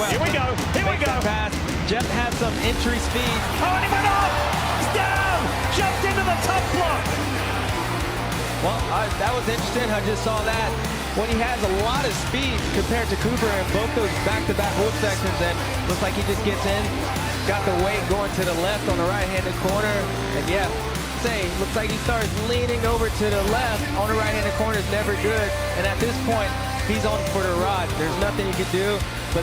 well. Here we go. Here we Makes go. the pass. Jett has some entry speed. Oh, and he went off. He's down. Jumped into the top block. Well, that was interesting. I just saw that. When he has a lot of speed compared to Cooper in both those back-to-back whip sections, and looks like he just gets in, got the weight going to the left on the right-handed corner, and yeah, looks like he starts leaning over to the left on the right-handed corner is never good, and at this point, he's on for the rod. There's nothing he can do, but